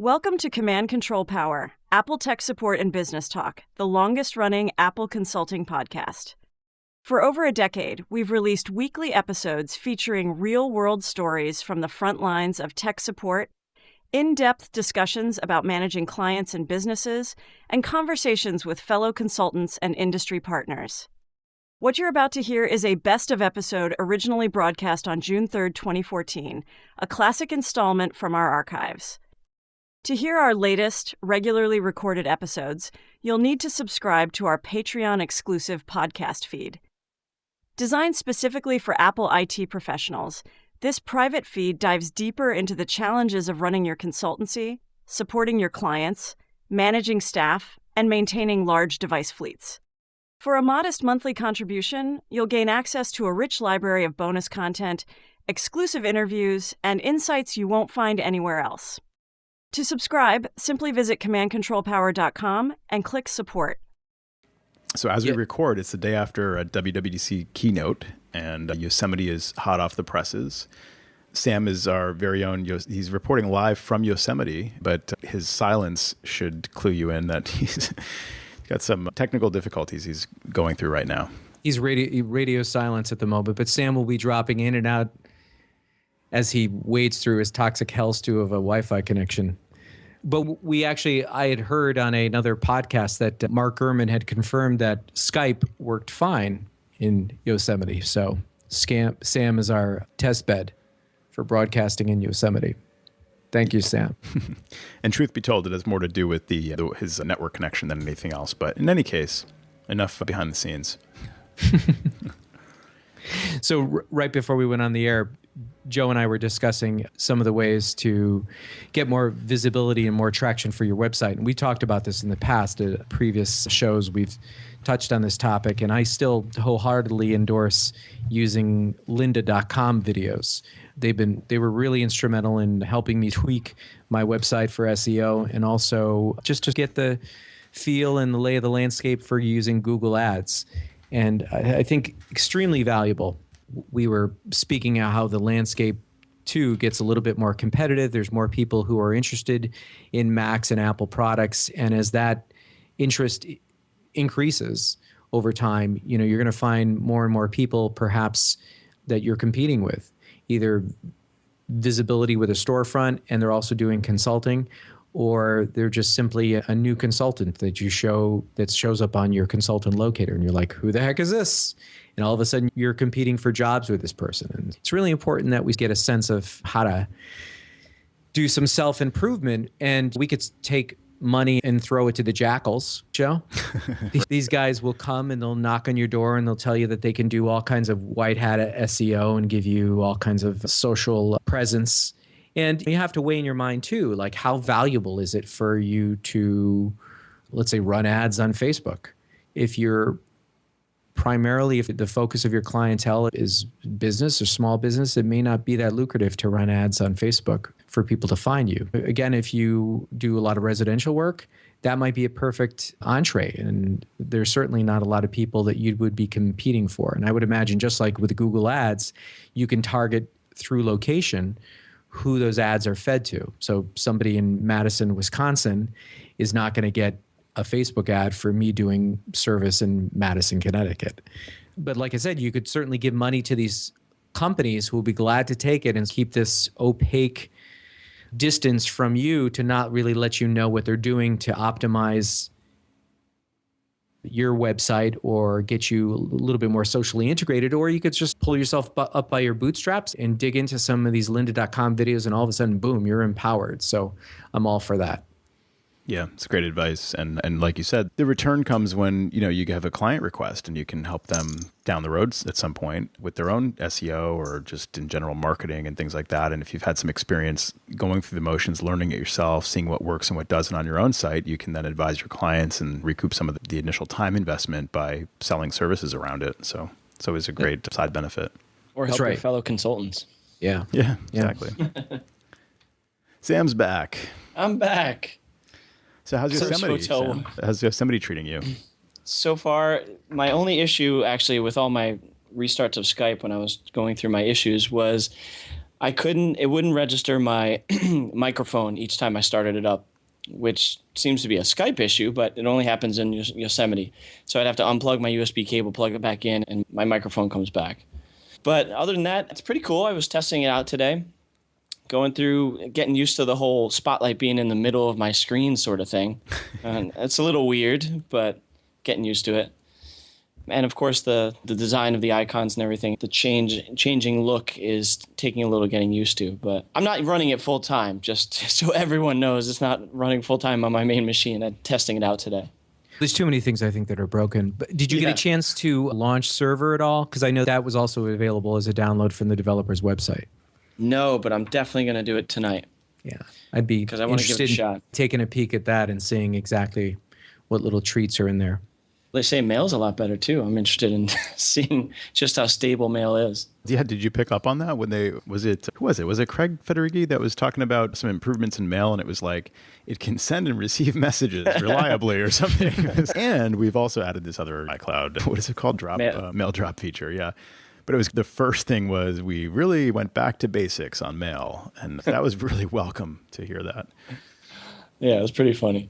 Welcome to Command Control Power, Apple Tech Support and Business Talk, the longest-running Apple consulting podcast. For over a decade, we've released weekly episodes featuring real-world stories from the front lines of tech support, in-depth discussions about managing clients and businesses, and conversations with fellow consultants and industry partners. What you're about to hear is a best-of episode originally broadcast on June 3, 2014, a classic installment from our archives. To hear our latest, regularly recorded episodes, you'll need to subscribe to our Patreon-exclusive podcast feed. Designed specifically for Apple IT professionals, this private feed dives deeper into the challenges of running your consultancy, supporting your clients, managing staff, and maintaining large device fleets. For a modest monthly contribution, you'll gain access to a rich library of bonus content, exclusive interviews, and insights you won't find anywhere else. To subscribe, simply visit commandcontrolpower.com and click support. So as we record, it's the day after a WWDC keynote, and Yosemite is hot off the presses. Sam is our very own, he's reporting live from Yosemite, but his silence should clue you in that he's got some technical difficulties he's going through right now. He's radio silence at the moment, but Sam will be dropping in and out as he wades through his toxic Hellstew of a Wi-Fi connection. But I had heard on another podcast that Mark Gurman had confirmed that Skype worked fine in Yosemite. So Sam is our test bed for broadcasting in Yosemite. Thank you, Sam. And truth be told, it has more to do with his network connection than anything else. But in any case, enough behind the scenes. So right before we went on the air, Joe and I were discussing some of the ways to get more visibility and more traction for your website. And we talked about this in the past at previous shows. We've touched on this topic, and I still wholeheartedly endorse using lynda.com videos. They were really instrumental in helping me tweak my website for SEO, and also just to get the feel and the lay of the landscape for using Google Ads. And I think extremely valuable. We were speaking out how the landscape too gets a little bit more competitive. There's more people who are interested in Macs and Apple products. And as that interest increases over time, you're going to find more and more people perhaps that you're competing with, either visibility with a storefront and they're also doing consulting, or they're just simply a new consultant that shows up on your consultant locator, and you're like, who the heck is this? And all of a sudden you're competing for jobs with this person. And it's really important that we get a sense of how to do some self-improvement, and we could take money and throw it to the jackals, Joe. These guys will come and they'll knock on your door and they'll tell you that they can do all kinds of white hat SEO and give you all kinds of social presence. And you have to weigh in your mind too, like how valuable is it for you to, let's say, run ads on Facebook? If the focus of your clientele is business or small business, it may not be that lucrative to run ads on Facebook for people to find you. Again, if you do a lot of residential work, that might be a perfect entree. And there's certainly not a lot of people that you would be competing for. And I would imagine just like with Google Ads, you can target through location who those ads are fed to. So somebody in Madison, Wisconsin is not going to get a Facebook ad for me doing service in Madison, Connecticut. But like I said, you could certainly give money to these companies who will be glad to take it and keep this opaque distance from you to not really let you know what they're doing to optimize your website or get you a little bit more socially integrated. Or you could just pull yourself up by your bootstraps and dig into some of these lynda.com videos, and all of a sudden, boom, you're empowered. So I'm all for that. Yeah, it's great advice. And like you said, the return comes when, you have a client request and you can help them down the road at some point with their own SEO or just in general marketing and things like that. And if you've had some experience going through the motions, learning it yourself, seeing what works and what doesn't on your own site, you can then advise your clients and recoup some of the initial time investment by selling services around it. So it's always a great side benefit. Or help your fellow consultants. Yeah, exactly. Sam's back. I'm back. So how's Yosemite treating you? So far, my only issue actually with all my restarts of Skype when I was going through my issues was it wouldn't register my microphone each time I started it up, which seems to be a Skype issue, but it only happens in Yosemite. So I'd have to unplug my USB cable, plug it back in, and my microphone comes back. But other than that, it's pretty cool. I was testing it out today, going through, getting used to the whole spotlight being in the middle of my screen sort of thing. And it's a little weird, but getting used to it. And of course, the design of the icons and everything, the changing look is taking a little getting used to. But I'm not running it full time, just so everyone knows it's not running full time on my main machine. I'm testing it out today. There's too many things I think that are broken. But did you get a chance to launch server at all? Because I know that was also available as a download from the developer's website. No, but I'm definitely going to do it tonight. Yeah, I'd be because I want to give it a shot. Taking a peek at that and seeing exactly what little treats are in there. They say mail's a lot better too. I'm interested in seeing just how stable mail is. Yeah, did you pick up on that when who was it? Was it Craig Federighi that was talking about some improvements in mail, and it was like it can send and receive messages reliably or something. And we've also added this other iCloud, what is it called? Mail drop feature. Yeah. But it was the first thing was we really went back to basics on mail, and that was really welcome to hear that. Yeah, it was pretty funny.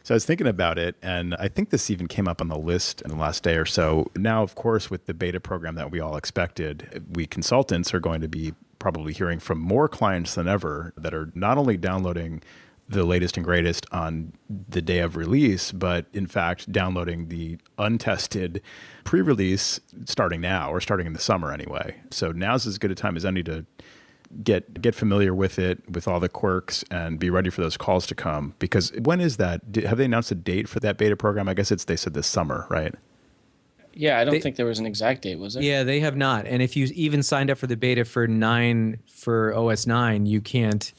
So I was thinking about it, and I think this even came up on the list in the last day or so. Now, of course, with the beta program that we all expected, we consultants are going to be probably hearing from more clients than ever that are not only downloading the latest and greatest on the day of release, but in fact, downloading the untested pre-release starting now or starting in the summer anyway. So now's as good a time as any to get familiar with it, with all the quirks, and be ready for those calls to come. Because when is that? Have they announced a date for that beta program? I guess they said this summer, right? Yeah, I don't think there was an exact date, was there? Yeah, they have not. And if you even signed up for the beta for OS 9, you can't,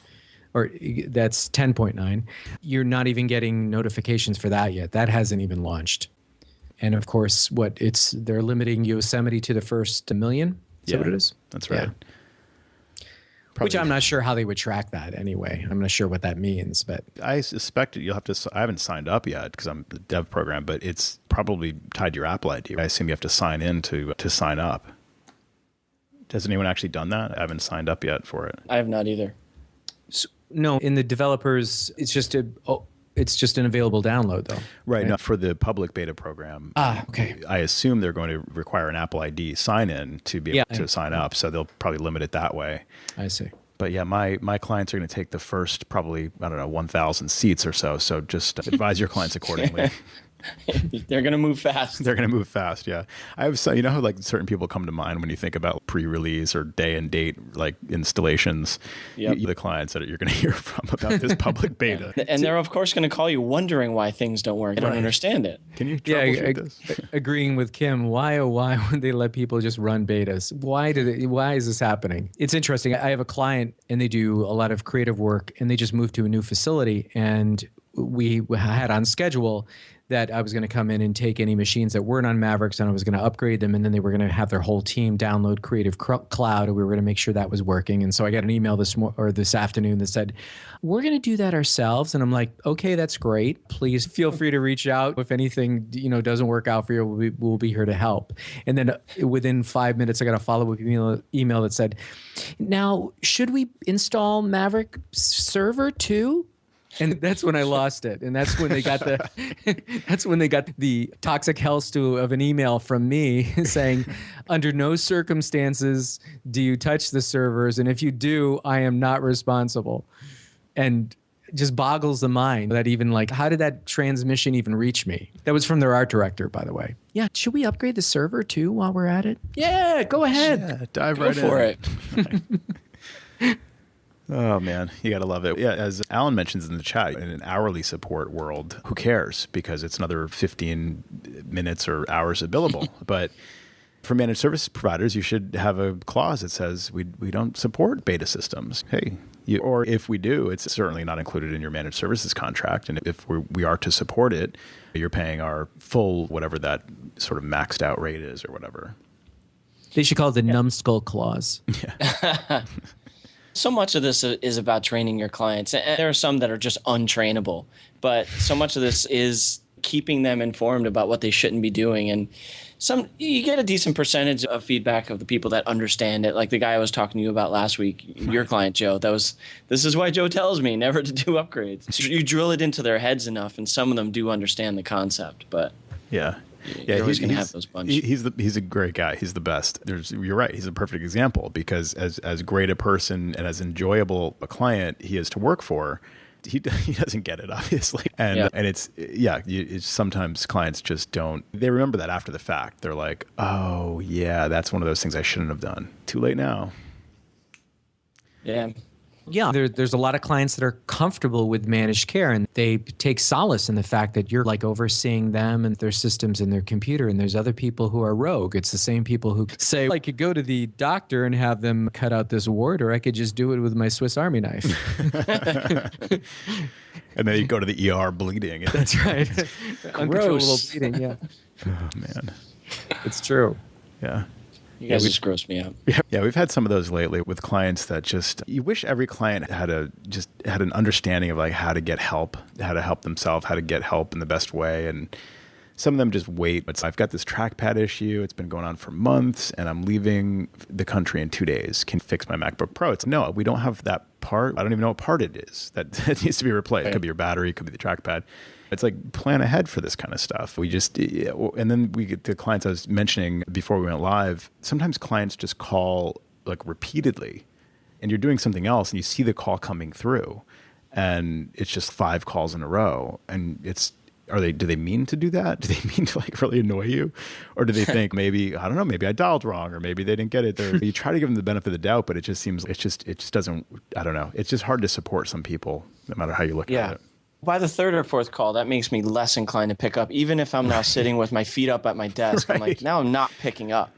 or that's 10.9, you're not even getting notifications for that yet. That hasn't even launched. And of course, they're limiting Yosemite to the first million? Is that what it is? That's right. Yeah. Which I'm not sure how they would track that anyway. I'm not sure what that means, but I suspect you'll have to. I haven't signed up yet because I'm the dev program, but it's probably tied to your Apple ID. I assume you have to sign in to sign up. Has anyone actually done that? I haven't signed up yet for it. I have not either. No, in the developers, it's just an available download, though. Right. No, for the public beta program. Okay. I assume they're going to require an Apple ID sign-in to be able to sign up, so they'll probably limit it that way. I see. But yeah, my clients are going to take the first probably, 1,000 seats or so. So just advise your clients accordingly. They're going to move fast. They're going to move fast, yeah. I have you know how like certain people come to mind when you think about pre-release or day and date like installations. Yep. The clients that you're going to hear from about this public beta. And they're of course going to call you wondering why things don't work. I don't understand it. Can you troubleshoot this? Agreeing with Kim, why would they let people just run betas? Why is this happening? It's interesting. I have a client and they do a lot of creative work and they just moved to a new facility, and we had on schedule that I was going to come in and take any machines that weren't on Mavericks and I was going to upgrade them, and then they were going to have their whole team download Creative Cloud, and we were going to make sure that was working. And so I got an email this afternoon that said, we're going to do that ourselves. And I'm like, okay, that's great. Please feel free to reach out if anything doesn't work out for you. We'll be here to help. And then within 5 minutes, I got a follow-up email that said, now, should we install Maverick server too? And that's when I lost it. And that's when they got the toxic hellstew of an email from me saying, under no circumstances do you touch the servers. And if you do, I am not responsible. And just boggles the mind that even how did that transmission even reach me? That was from their art director, by the way. Yeah. Should we upgrade the server too while we're at it? Yeah, go ahead. Yeah, dive right in. Go for it. Oh, man, you got to love it. Yeah, as Alan mentions in the chat, in an hourly support world, who cares? Because it's another 15 minutes or hours of billable. But for managed service providers, you should have a clause that says we don't support beta systems. Hey, or if we do, it's certainly not included in your managed services contract. And if we are to support it, you're paying our full, whatever that sort of maxed out rate is or whatever. They should call it the numbskull clause. Yeah. So much of this is about training your clients. And there are some that are just untrainable, but so much of this is keeping them informed about what they shouldn't be doing. And you get a decent percentage of feedback of the people that understand it. Like the guy I was talking to you about last week, your client, Joe, this is why Joe tells me never to do upgrades. So you drill it into their heads enough, and some of them do understand the concept, but yeah. You're always going to have those bunch. He's a great guy. He's the best. You're right. He's a perfect example because as great a person and as enjoyable a client he is to work for, he doesn't get it, obviously. And it's sometimes clients just don't. They remember that after the fact. They're like, oh yeah, that's one of those things I shouldn't have done. Too late now. Yeah. Yeah, there's a lot of clients that are comfortable with managed care, and they take solace in the fact that you're like overseeing them and their systems and their computer. And there's other people who are rogue. It's the same people who say, I could go to the doctor and have them cut out this wart, or I could just do it with my Swiss Army knife. And then you go to the ER bleeding. That's right. Uncontrollable bleeding, yeah. Oh, man. It's true. Yeah. You guys just gross me out. Yeah, we've had some of those lately with clients that just, you wish every client had an understanding of like how to get help, how to help themselves, how to get help in the best way. And some of them just wait. I've got this trackpad issue. It's been going on for months and I'm leaving the country in 2 days. Can you fix my MacBook Pro? It's no, we don't have that part. I don't even know what part it is that needs to be replaced. It could be your battery, it could be the trackpad. It's like plan ahead for this kind of stuff. And then we get the clients I was mentioning before we went live. Sometimes clients just call like repeatedly and you're doing something else and you see the call coming through and it's just 5 calls in a row. And do they mean to do that? Do they mean to like really annoy you? Or do they think maybe I dialed wrong or maybe they didn't get it. You try to give them the benefit of the doubt, but it just seems, it just doesn't, I don't know. It's just hard to support some people no matter how you look at it. By the 3rd or 4th call, that makes me less inclined to pick up, even if I'm now sitting with my feet up at my desk. Right. I'm like, now I'm not picking up.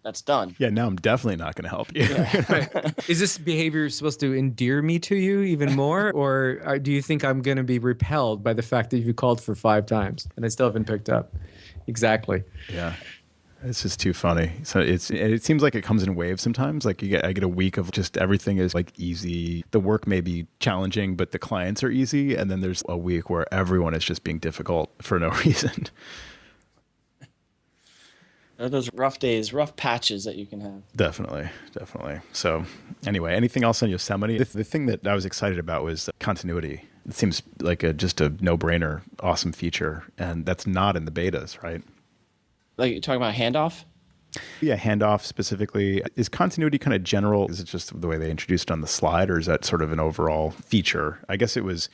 That's done. Yeah, now I'm definitely not going to help you. Yeah. Right. Is this behavior supposed to endear me to you even more? Or do you think I'm going to be repelled by the fact that you called for 5 times and I still haven't picked up? Exactly. Yeah. It's just too funny. So it seems like it comes in waves sometimes. Like I get a week of just everything is like easy. The work may be challenging, but the clients are easy. And then there's a week where everyone is just being difficult for no reason. Those rough days, rough patches that you can have. Definitely. So anyway, anything else on Yosemite? The thing that I was excited about was continuity. It seems like just a no-brainer, awesome feature. And that's not in the betas, right? Like you're talking about handoff? Yeah, handoff specifically. Is continuity kind of general? Is it just the way they introduced it on the slide, or is that sort of an overall feature? I guess it was,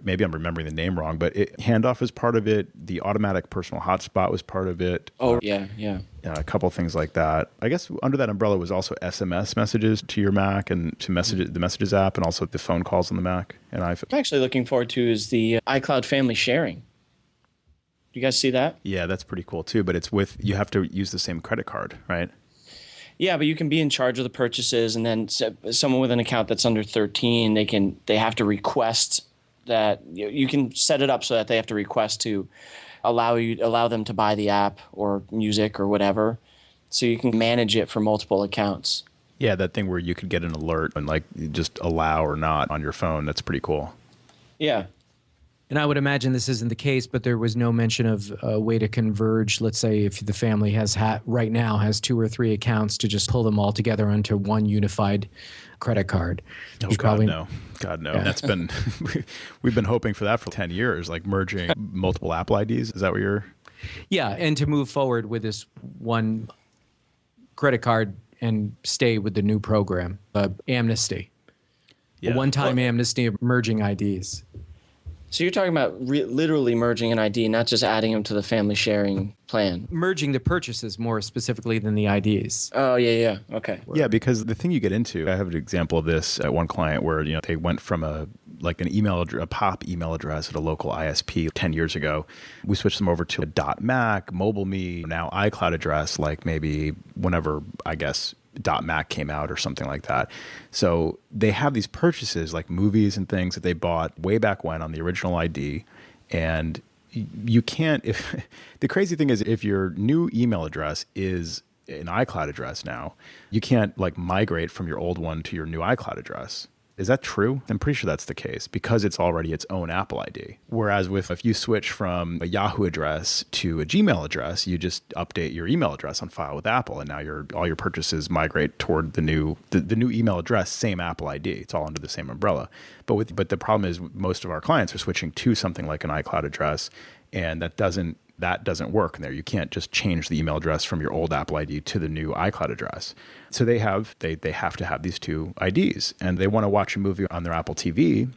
maybe I'm remembering the name wrong, but handoff was part of it. The automatic personal hotspot was part of it. Oh, yeah. A couple things like that. I guess under that umbrella was also SMS messages to your Mac and to the Messages app, and also the phone calls on the Mac and iPhone. I'm actually looking forward to is the iCloud family sharing. You guys see that? Yeah, that's pretty cool too. But you have to use the same credit card, right? Yeah, but you can be in charge of the purchases, and then someone with an account that's under 13, they have to request that you can set it up so that they have to request to allow them to buy the app or music or whatever, so you can manage it for multiple accounts. Yeah, that thing where you could get an alert and like just allow or not on your phone. That's pretty cool. Yeah. And I would imagine this isn't the case, but there was no mention of a way to converge. Let's say if the family right now has 2 or 3 accounts, to just pull them all together onto one unified credit card. Oh, God, no. Yeah. That's been, we've been hoping for that for 10 years, like merging multiple Apple IDs. Is that what you're? Yeah. And to move forward with this one credit card and stay with the new program, amnesty, a one-time amnesty of merging IDs. So you're talking about literally merging an ID, not just adding them to the family sharing plan. Merging the purchases more specifically than the IDs. Oh, yeah. Okay. Yeah, because the thing you get into, I have an example of this at one client where they went from a POP email address at a local ISP 10 years ago. We switched them over to a .Mac, MobileMe, now iCloud address, like maybe whenever, I guess, .Mac came out or something like that. So they have these purchases like movies and things that they bought way back when on the original ID. And you can't, the crazy thing is if your new email address is an iCloud address now, you can't like migrate from your old one to your new iCloud address. Is that true? I'm pretty sure that's the case because it's already its own Apple ID. Whereas if you switch from a Yahoo address to a Gmail address, you just update your email address on file with Apple, and now all your purchases migrate toward the new email address, same Apple ID. It's all under the same umbrella. But the problem is most of our clients are switching to something like an iCloud address, and that doesn't work in there. You can't just change the email address from your old Apple ID to the new iCloud address. So they have to have these two IDs, and they want to watch a movie on their Apple TV,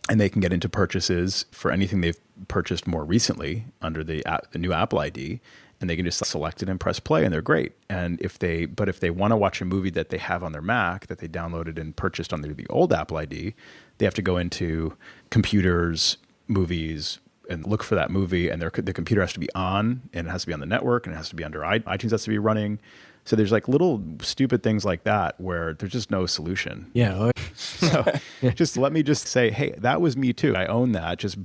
and they can get into purchases for anything they've purchased more recently under the new Apple ID, and they can just select it and press play, and they're great. And if they want to watch a movie that they have on their Mac that they downloaded and purchased under the old Apple ID, they have to go into computers, movies, and look for that movie, and the computer has to be on, and it has to be on the network, and it has to be under iTunes has to be running. So there's like little stupid things like that where there's just no solution. Yeah. So just let me just say, hey, that was me too. I own that. Just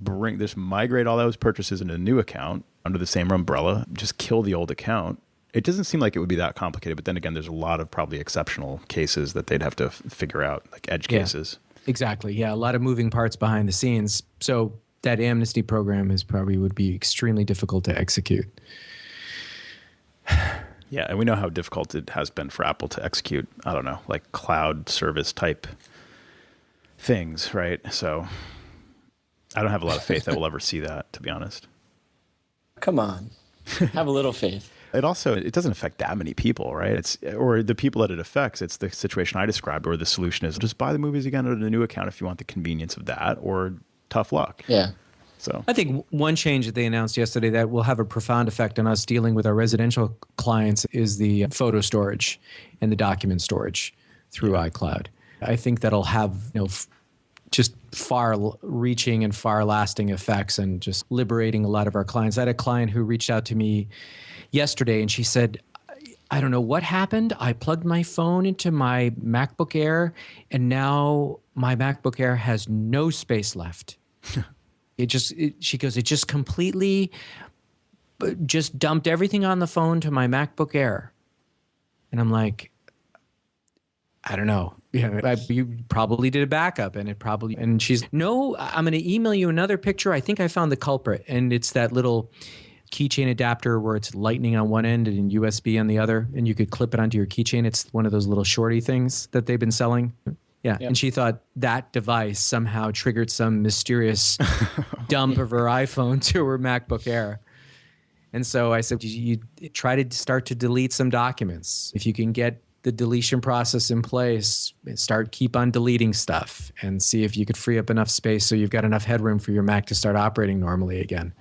migrate all those purchases into a new account under the same umbrella. Just kill the old account. It doesn't seem like it would be that complicated, but then again, there's a lot of probably exceptional cases that they'd have to figure out, like edge cases. Exactly. Yeah. A lot of moving parts behind the scenes. So that amnesty program would be extremely difficult to execute. Yeah, and we know how difficult it has been for Apple to execute, I don't know, like cloud service type things, right? So I don't have a lot of faith that we'll ever see that, to be honest. Come on. Have a little faith. It doesn't affect that many people, right? Or the people that it affects. It's the situation I described where the solution is just buy the movies again under the new account if you want the convenience of that, or tough luck. Yeah. So I think one change that they announced yesterday that will have a profound effect on us dealing with our residential clients is the photo storage and the document storage through iCloud. I think that'll have just far-reaching and far-lasting effects and just liberating a lot of our clients. I had a client who reached out to me yesterday, and she said, I don't know what happened. I plugged my phone into my MacBook Air, and now my MacBook Air has no space left. She goes, it just completely just dumped everything on the phone to my MacBook Air. And I'm like, I don't know. You probably did a backup, and she's, no, I'm going to email you another picture. I think I found the culprit. And it's that little keychain adapter where it's lightning on one end and USB on the other, and you could clip it onto your keychain. It's one of those little shorty things that they've been selling. Yeah. Yep. And she thought that device somehow triggered some mysterious dump of her iPhone to her MacBook Air. And so I said, you try to start to delete some documents. If you can get the deletion process in place, keep on deleting stuff and see if you could free up enough space so you've got enough headroom for your Mac to start operating normally again.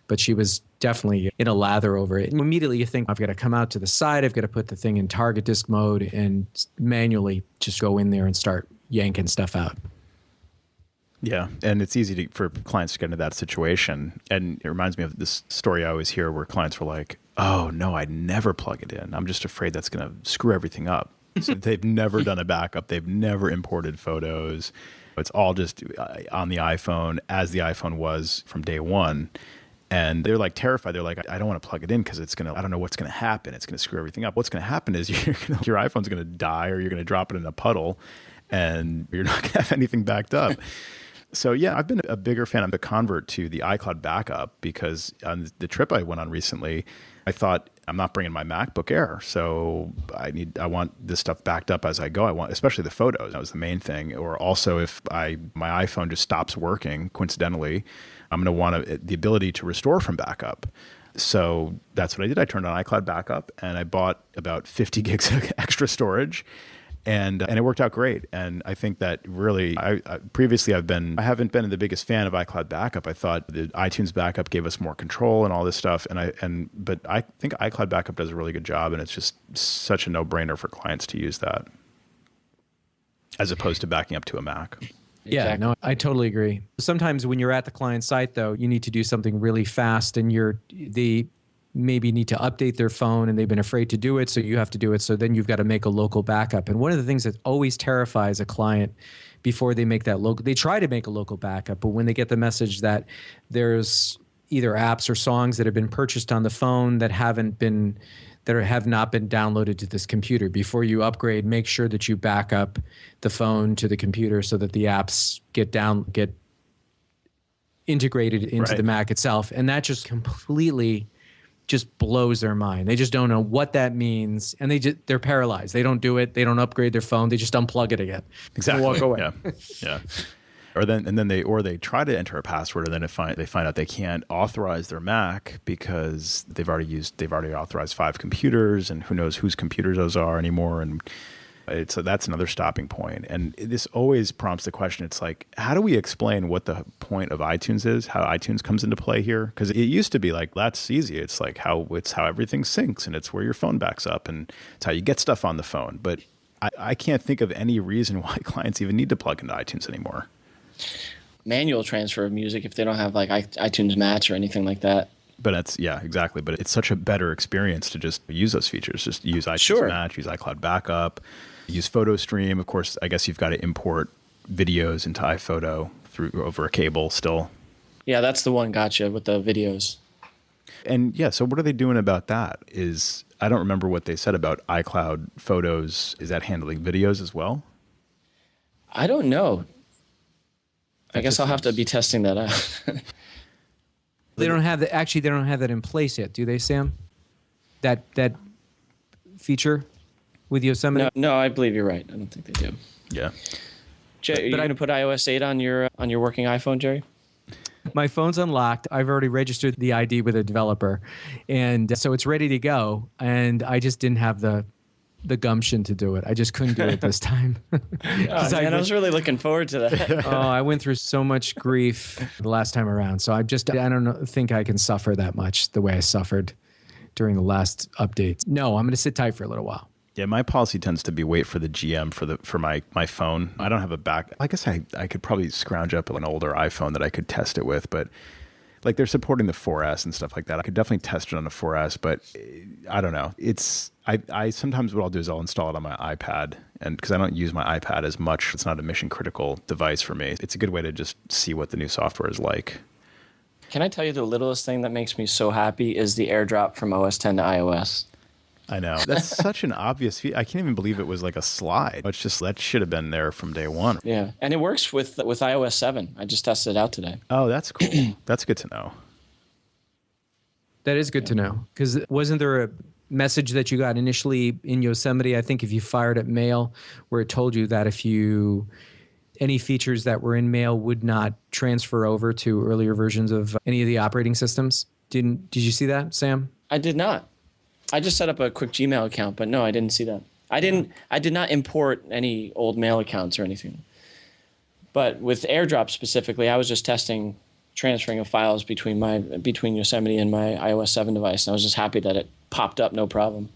But she was definitely in a lather over it. And immediately you think, I've got to come out to the side, I've got to put the thing in target disk mode and manually just go in there and start yanking stuff out. Yeah, and it's easy for clients to get into that situation. And it reminds me of this story I always hear where clients were like, oh, no, I'd never plug it in. I'm just afraid that's going to screw everything up. So they've never done a backup. They've never imported photos. It's all just on the iPhone as the iPhone was from day one. And they're like terrified. They're like, I don't want to plug it in because I don't know what's going to happen. It's going to screw everything up. What's going to happen is your iPhone's going to die, or you're going to drop it in a puddle and you're not going to have anything backed up. So yeah, I've been a bigger fan. I'm a convert to the iCloud backup because on the trip I went on recently, I thought I'm not bringing my MacBook Air. So I want this stuff backed up as I go. I want, especially the photos. That was the main thing. Or also if my iPhone just stops working coincidentally, I'm going to want the ability to restore from backup. So that's what I did. I turned on iCloud backup and I bought about 50 gigs of extra storage, and it worked out great. And I think that really, previously I haven't been the biggest fan of iCloud backup. I thought the iTunes backup gave us more control and all this stuff. But I think iCloud backup does a really good job, and it's just such a no-brainer for clients to use that as opposed to backing up to a Mac. Yeah, exactly. No, I totally agree. Sometimes when you're at the client site, though, you need to do something really fast, and they maybe need to update their phone, and they've been afraid to do it, so you have to do it. So then you've got to make a local backup. And one of the things that always terrifies a client before they make that they try to make a local backup, but when they get the message that there's either apps or songs that have been purchased on the phone that haven't been that have not been downloaded to this computer. Before you upgrade, make sure that you back up the phone to the computer so that the apps get integrated into the Mac itself. And that just completely just blows their mind. They just don't know what that means, and they're paralyzed. They don't do it. They don't upgrade their phone. They just unplug it again. Exactly. And walk away. Yeah. Or then they try to enter a password, and then they find out they can't authorize their Mac because they've already authorized 5 computers, and who knows whose computers those are anymore. And that's another stopping point. And this always prompts the question. It's like, how do we explain what the point of iTunes is? How iTunes comes into play here? Because it used to be like, that's easy. It's like how everything syncs, and it's where your phone backs up, and it's how you get stuff on the phone. But I can't think of any reason why clients even need to plug into iTunes anymore. Manual transfer of music if they don't have like iTunes Match or anything like that. But exactly. But it's such a better experience to just use those features. Just use iTunes Match, use iCloud Backup, use PhotoStream. Of course, I guess you've got to import videos into iPhoto over a cable still. Yeah, that's the one gotcha with the videos. And yeah, so what are they doing about that? I don't remember what they said about iCloud Photos. Is that handling videos as well? I don't know. I guess I'll have to be testing that out. They don't have that. Actually, they don't have that in place yet, do they, Sam? That feature with Yosemite? No, I believe you're right. I don't think they do. Yeah. Jay, are you going to put iOS 8 on your working iPhone, Jerry? My phone's unlocked. I've already registered the ID with a developer, and so it's ready to go. And I just didn't have the gumption to do it. I just couldn't do it this time. I was really looking forward to that. I went through so much grief the last time around. So I don't think I can suffer that much the way I suffered during the last updates. No, I'm going to sit tight for a little while. Yeah, my policy tends to be wait for the GM for my phone. I don't have a back. I guess I could probably scrounge up an older iPhone that I could test it with, but like they're supporting the 4S and stuff like that. I could definitely test it on a 4S, but I don't know. I sometimes what I'll do is I'll install it on my iPad, and because I don't use my iPad as much, it's not a mission critical device for me. It's a good way to just see what the new software is like. Can I tell you the littlest thing that makes me so happy is the AirDrop from OS 10 to iOS. I know. That's such an obvious feature. I can't even believe it was like a slide. It's just that should have been there from day one. Yeah, and it works with iOS 7. I just tested it out today. Oh, that's cool. That's good to know. That is good to know. Because wasn't there a message that you got initially in Yosemite, I think if you fired up Mail, where it told you that any features that were in Mail would not transfer over to earlier versions of any of the operating systems? Did you see that, Sam? I did not. I just set up a quick Gmail account, but no, I didn't see that. I did not import any old Mail accounts or anything. But with AirDrop specifically, I was just testing transferring of files between Yosemite and my iOS 7 device, and I was just happy that it popped up no problem.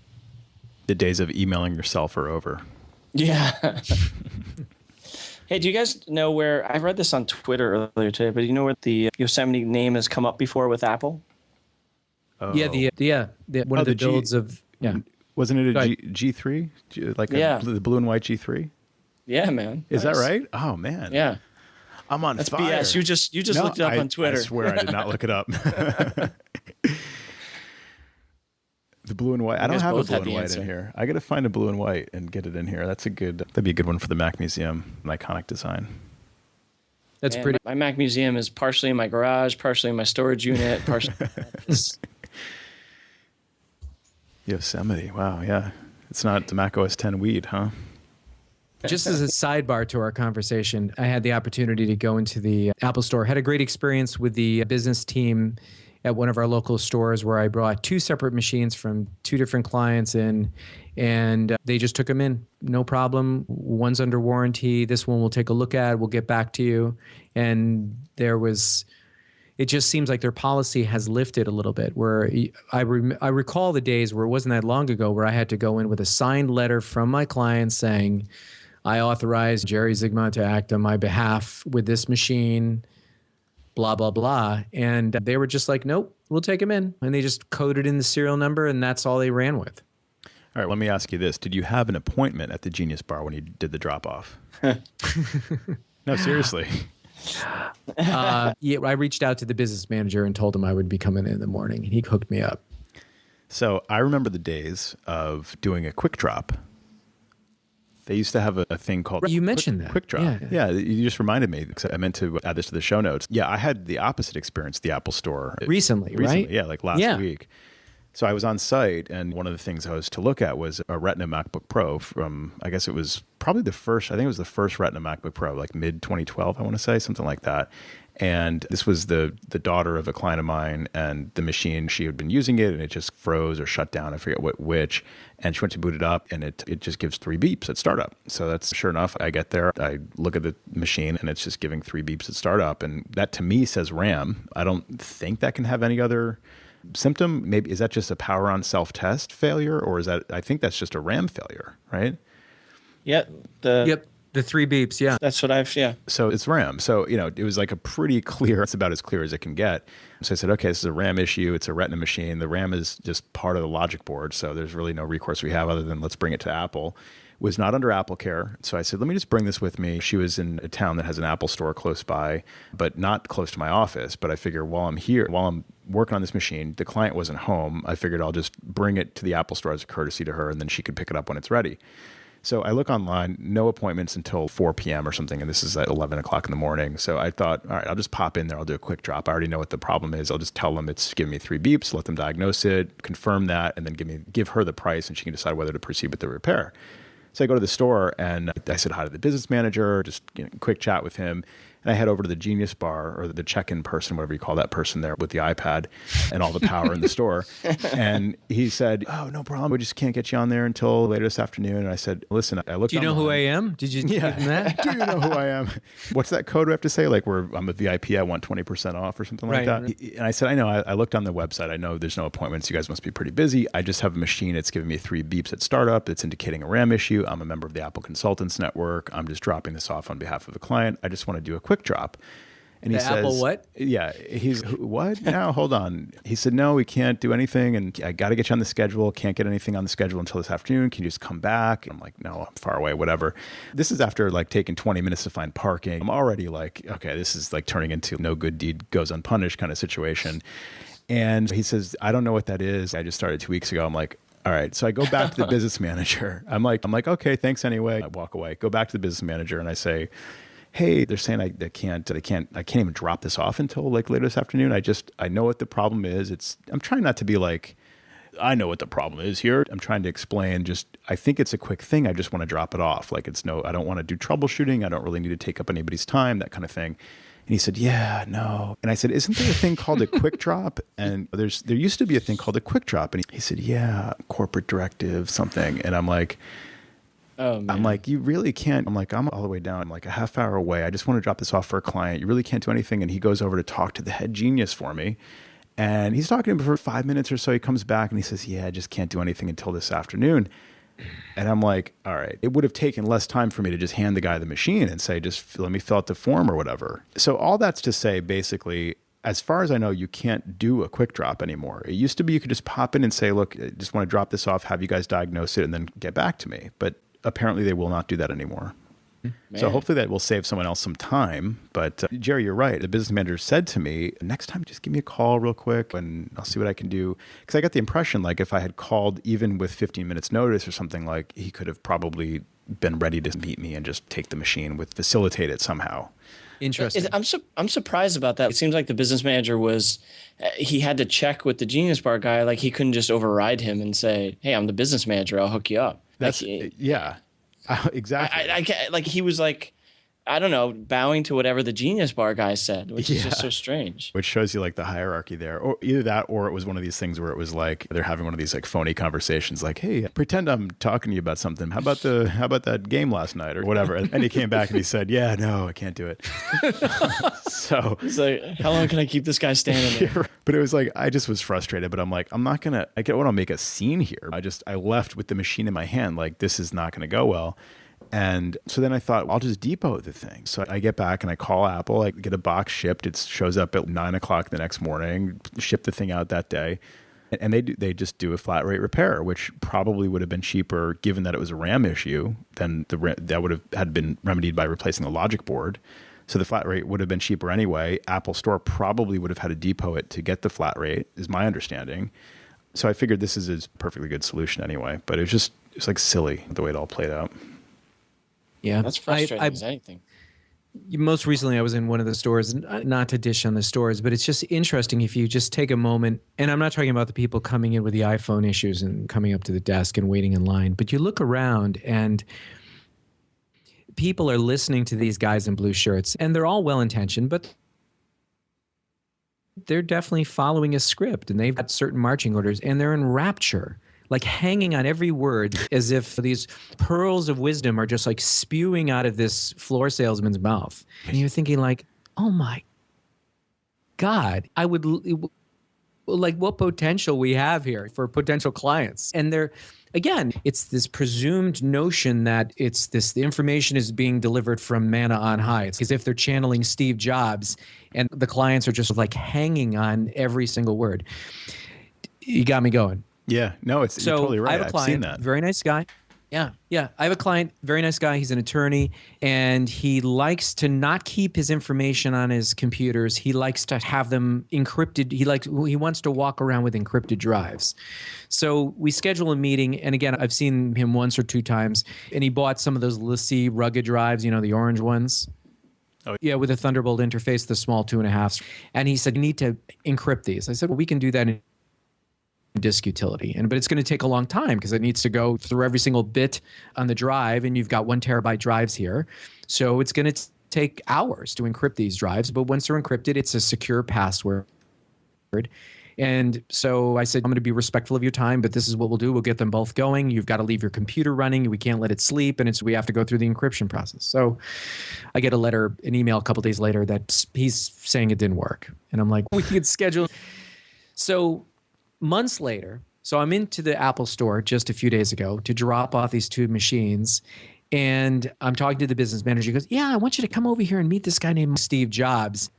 The days of emailing yourself are over. Yeah. Hey, do you guys know where, I read this on Twitter earlier today, but do you know where the Yosemite name has come up before with Apple? Oh. Yeah, one of the builds of, yeah. Wasn't it a G3? The blue and white G3? Yeah, man. Is that right? Oh, man. Yeah. I'm on That's fire. BS. You just looked it up on Twitter. I swear I did not look it up. The blue and white. I don't have a blue and white in here. I got to find a blue and white and get it in here. That'd be a good one for the Mac Museum, an iconic design. That's pretty. My Mac Museum is partially in my garage, partially in my storage unit, partially. Yosemite. Wow. Yeah. It's not the Mac OS 10 weed, huh? Just as a sidebar to our conversation, I had the opportunity to go into the Apple Store. Had a great experience with the business team at one of our local stores where I brought 2 separate machines from 2 different clients in, and they just took them in. No problem. One's under warranty. This one we'll take a look at. We'll get back to you. And it just seems like their policy has lifted a little bit, where I recall the days where it wasn't that long ago where I had to go in with a signed letter from my client saying, I authorize Jerry Zigma to act on my behalf with this machine, blah, blah, blah. And they were just like, nope, we'll take him in. And they just coded in the serial number, and that's all they ran with. All right, let me ask you this. Did you have an appointment at the Genius Bar when you did the drop-off? No, seriously. Yeah, I reached out to the business manager and told him I would be coming in the morning, and he hooked me up. So I remember the days of doing a quick drop. They used to have a thing called You mentioned that. Quick drop. Yeah, you just reminded me because I meant to add this to the show notes. Yeah, I had the opposite experience at the Apple Store. Recently, right? Yeah, like last week. So I was on site, and one of the things I was to look at was a Retina MacBook Pro from, I guess it was probably the first, I think it was the first Retina MacBook Pro, like mid-2012, I want to say, something like that. And this was the daughter of a client of mine, and the machine, she had been using it, and it just froze or shut down. I forget which. And she went to boot it up, and it just gives 3 beeps at startup. So that's sure enough. I get there, I look at the machine, and it's just giving 3 beeps at startup. And that to me says RAM. I don't think that can have any other symptom. Maybe is that just a power on self-test failure, or is that, I think that's just a RAM failure, right? Yeah. The 3 beeps, yeah. That's what So it's RAM. So, it was like a pretty clear, it's about as clear as it can get. So I said, okay, this is a RAM issue. It's a Retina machine. The RAM is just part of the logic board. So there's really no recourse we have other than let's bring it to Apple. Was not under Apple Care. So I said, let me just bring this with me. She was in a town that has an Apple store close by, but not close to my office. But I figure while I'm working on this machine, the client wasn't home. I figured I'll just bring it to the Apple store as a courtesy to her, and then she could pick it up when it's ready. So I look online, no appointments until 4 p.m. or something, and this is at 11 o'clock in the morning. So I thought, all right, I'll just pop in there. I'll do a quick drop. I already know what the problem is. I'll just tell them it's giving me 3 beeps, let them diagnose it, confirm that, and then give her the price, and she can decide whether to proceed with the repair. So I go to the store, and I said hi to the business manager, just quick chat with him. And I head over to the Genius Bar, or the check-in person, whatever you call that person there with the iPad and all the power in the store. And he said, oh, no problem. We just can't get you on there until later this afternoon. And I said, listen, I looked. Do you know who I am? Did you give him that? Do you know who I am? What's that code we have to say? Like, I'm a VIP, I want 20% off or something like that. Right. And I said, I know. I looked on the website. I know there's no appointments. You guys must be pretty busy. I just have a machine. It's giving me 3 beeps at startup. It's indicating a RAM issue. I'm a member of the Apple Consultants Network. I'm just dropping this off on behalf of a client. I just want to do a quick drop. And he says, Apple what? Yeah. He's, what? No, hold on. He said, no, we can't do anything. And I got to get you on the schedule. Can't get anything on the schedule until this afternoon. Can you just come back? And I'm like, no, I'm far away, whatever. This is after like taking 20 minutes to find parking. I'm already like, okay, this is like turning into no good deed goes unpunished kind of situation. And he says, I don't know what that is. I just started 2 weeks ago. I'm like, all right. So I go back to the business manager. I'm like, okay, thanks anyway. I walk away, go back to the business manager, and I say, hey, they're saying I can't even drop this off until like later this afternoon. I know what the problem is. I'm trying not to be like, I know what the problem is here. I'm trying to explain I think it's a quick thing. I just want to drop it off. Like I don't want to do troubleshooting. I don't really need to take up anybody's time, that kind of thing. And he said, yeah, no. And I said, isn't there a thing called a quick drop? And there used to be a thing called a quick drop. And he said, yeah, corporate directive, something. And I'm like, oh, man. I'm like, you really can't. I'm like, I'm all the way down. I'm like a half hour away. I just want to drop this off for a client. You really can't do anything. And he goes over to talk to the head genius for me. And he's talking to him for 5 minutes or so. He comes back and he says, yeah, I just can't do anything until this afternoon. And I'm like, all right, it would have taken less time for me to just hand the guy the machine and say, just let me fill out the form or whatever. So all that's to say, basically, as far as I know, you can't do a quick drop anymore. It used to be you could just pop in and say, look, I just want to drop this off, have you guys diagnose it, and then get back to me. But apparently they will not do that anymore. Man. So hopefully that will save someone else some time. But Jerry, you're right. The business manager said to me, next time, just give me a call real quick and I'll see what I can do. Because I got the impression like if I had called even with 15 minutes notice or something, like he could have probably been ready to meet me and just take the machine facilitate it somehow. Interesting. I'm surprised about that. It seems like the business manager he had to check with the Genius Bar guy. Like he couldn't just override him and say, hey, I'm the business manager. I'll hook you up. Yeah. Exactly. I can't, like he was like, I don't know, bowing to whatever the Genius Bar guy said, which is just so strange. Which shows you like the hierarchy there, or either that, or it was one of these things where it was like they're having one of these like phony conversations, like, "Hey, pretend I'm talking to you about something. How about that game last night or whatever?" And he came back and he said, "Yeah, no, I can't do it." So he's like, "How long can I keep this guy standing there?" But it was like I just was frustrated. But I'm like, I'm not gonna. I don't want to make a scene here. I left with the machine in my hand, like this is not gonna go well. And so then I thought, I'll just depot the thing. So I get back and I call Apple. I get a box shipped. It shows up at 9 o'clock the next morning. Ship the thing out that day. And they just do a flat rate repair, which probably would have been cheaper given that it was a RAM issue than that would have had been remedied by replacing the logic board. So the flat rate would have been cheaper anyway. Apple Store probably would have had to depot it to get the flat rate, is my understanding. So I figured this is a perfectly good solution anyway, but it's like silly the way it all played out. Yeah. That's frustrating as anything. Most recently, I was in one of the stores, not to dish on the stores, but it's just interesting if you just take a moment, and I'm not talking about the people coming in with the iPhone issues and coming up to the desk and waiting in line, but you look around and people are listening to these guys in blue shirts, and they're all well-intentioned, but they're definitely following a script, and they've got certain marching orders, and they're in rapture, like hanging on every word as if these pearls of wisdom are just like spewing out of this floor salesman's mouth. And you're thinking like, oh my God, I would like what potential we have here for potential clients. And they're, again, it's this presumed notion that the information is being delivered from manna on high. It's as if they're channeling Steve Jobs and the clients are just like hanging on every single word. You got me going. Yeah, no, you're totally right. I have a client, I've seen that. Very nice guy. Yeah. I have a client, very nice guy. He's an attorney, and he likes to not keep his information on his computers. He likes to have them encrypted. He wants to walk around with encrypted drives. So we schedule a meeting, and again, I've seen him once or two times, and he bought some of those LaCie rugged drives, the orange ones. Oh, yeah, with a Thunderbolt interface, the small 2.5. And he said, you need to encrypt these. I said, well, we can do that in disk utility, but it's going to take a long time because it needs to go through every single bit on the drive, and you've got 1 terabyte drives here, so it's going to take hours to encrypt these drives. But once they're encrypted, it's a secure password. And so I said, I'm going to be respectful of your time, but this is what we'll do. We'll get them both going. You've got to leave your computer running. We can't let it sleep, and we have to go through the encryption process. So I get an email a couple days later that he's saying it didn't work, and I'm like, we could schedule. So months later, so I'm into the Apple store just a few days ago to drop off these 2 machines, and I'm talking to the business manager. He goes, yeah, I want you to come over here and meet this guy named Steve Jobs.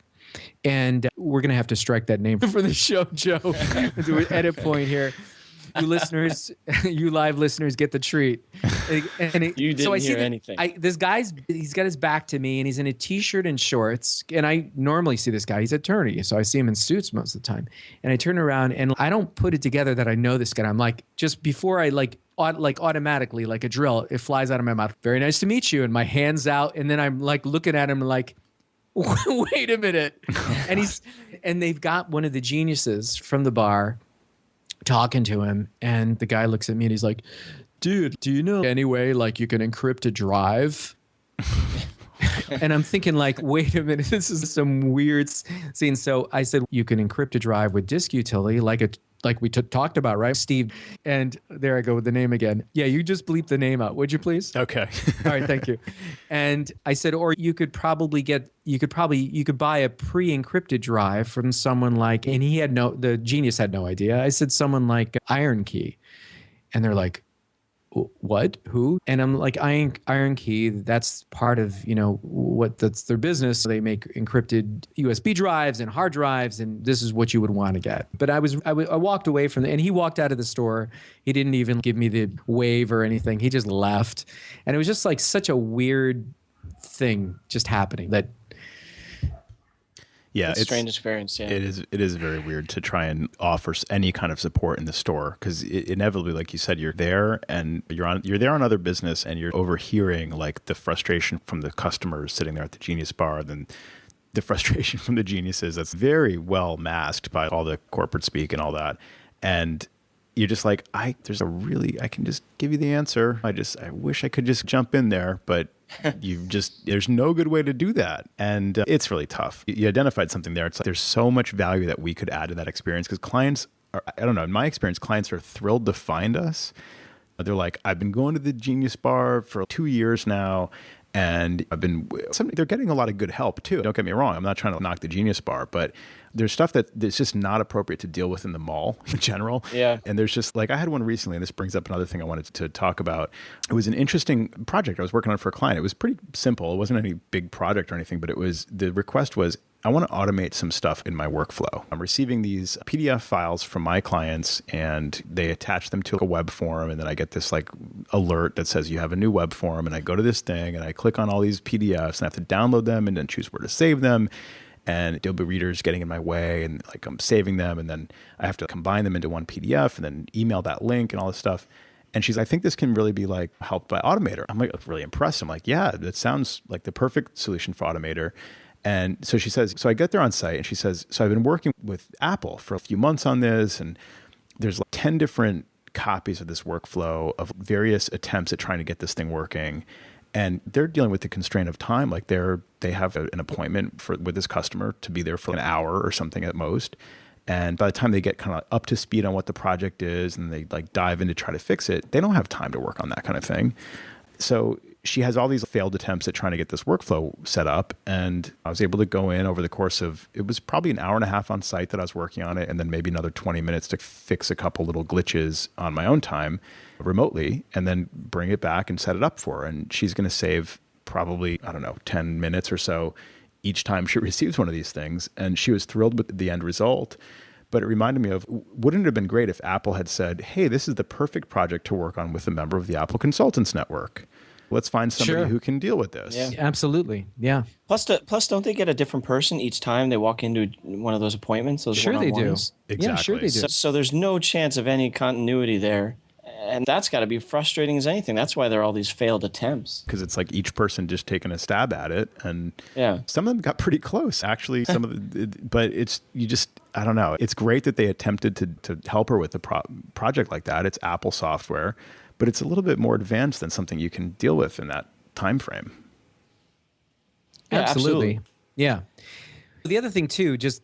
And we're going to have to strike that name for the show, Joe. Do an edit point here. You live listeners get the treat. You didn't hear anything. He's got his back to me, and he's in a T-shirt and shorts. And I normally see this guy. He's an attorney, so I see him in suits most of the time. And I turn around, and I don't put it together that I know this guy. I'm like, just before I automatically, like a drill, it flies out of my mouth. Very nice to meet you. And my hand's out, and then I'm like looking at him like, wait a minute. And they've got one of the geniuses from the bar talking to him, and the guy looks at me and he's like, dude, do you know any way like you can encrypt a drive? And I'm thinking like, wait a minute, this is some weird scene. So I said, you can encrypt a drive with disk utility like we talked about, right, Steve? And there I go with the name again. Yeah, you just bleep the name out, would you please? Okay. All right, thank you. And I said, or you could buy a pre-encrypted drive from someone like, and the genius had no idea. I said, someone like Iron Key. And they're like, what? Who? And I'm like, Iron Key, that's part of, that's their business. They make encrypted USB drives and hard drives, and this is what you would want to get. But I walked away from and he walked out of the store. He didn't even give me the wave or anything. He just left. And it was just like such a weird thing just happening that. Yeah, it's a strange experience. Yeah, it is very weird to try and offer any kind of support in the store because inevitably, like you said, you're there and you're there on other business, and you're overhearing like the frustration from the customers sitting there at the Genius Bar, then the frustration from the geniuses that's very well masked by all the corporate speak and all that, and you're just like, I can just give you the answer. I wish I could just jump in there, but there's no good way to do that. And it's really tough. You identified something there. It's like, there's so much value that we could add to that experience because clients are, I don't know, in my experience, clients are thrilled to find us. They're like, I've been going to the Genius Bar for 2 years now. And they're getting a lot of good help too. Don't get me wrong. I'm not trying to knock the Genius Bar, but there's stuff that's just not appropriate to deal with in the mall in general. Yeah. And there's just like, I had one recently, and this brings up another thing I wanted to talk about. It was an interesting project I was working on for a client. It was pretty simple. It wasn't any big project or anything, but the request was, I want to automate some stuff in my workflow. I'm receiving these PDF files from my clients, and they attach them to a web form, and then I get this like alert that says you have a new web form, and I go to this thing and I click on all these PDFs and I have to download them and then choose where to save them. and Adobe Reader's getting in my way, and like I'm saving them, and then I have to combine them into one PDF and then email that link and all this stuff. And she's, I think this can really be like helped by Automator. I'm like really impressed. I'm like, yeah, that sounds like the perfect solution for Automator. And so she says, so I get there on site and she says, so I've been working with Apple for a few months on this, and there's like 10 different copies of this workflow of various attempts at trying to get this thing working. And they're dealing with the constraint of time. Like they have an appointment with this customer to be there for an hour or something at most. And by the time they get kind of up to speed on what the project is and they like dive in to try to fix it, they don't have time to work on that kind of thing. So she has all these failed attempts at trying to get this workflow set up. And I was able to go in over the course of, it was probably an hour and a half on site that I was working on it, and then maybe another 20 minutes to fix a couple little glitches on my own time remotely, and then bring it back and set it up for her. And she's going to save probably, 10 minutes or so each time she receives one of these things. And she was thrilled with the end result. But it reminded me of, wouldn't it have been great if Apple had said, hey, this is the perfect project to work on with a member of the Apple Consultants Network. Let's find somebody who can deal with this. Yeah. Absolutely. Yeah. Plus, don't they get a different person each time they walk into one of those appointments? Those Sure they do. one-on-ones? Exactly. Yeah, sure they do. So there's no chance of any continuity there. And that's got to be frustrating as anything. That's why there are all these failed attempts. Because it's like each person just taking a stab at it. And yeah, some of them got pretty close, actually. But I don't know. It's great that they attempted to help her with a project like that. It's Apple software, but it's a little bit more advanced than something you can deal with in that time frame. Yeah, absolutely. Yeah. The other thing too, just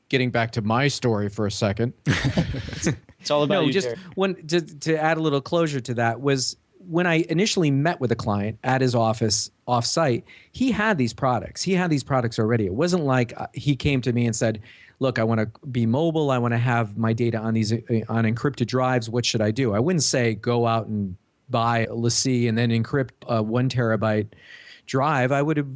getting back to my story for a second. It's all about you, just to add a little closure to that was when I initially met with a client at his office off-site, he had these products. He had these products already. It wasn't like he came to me and said, look, I want to be mobile. I want to have my data on these on encrypted drives. What should I do? I wouldn't say go out and buy a LaCie and then encrypt a 1 terabyte drive. I would have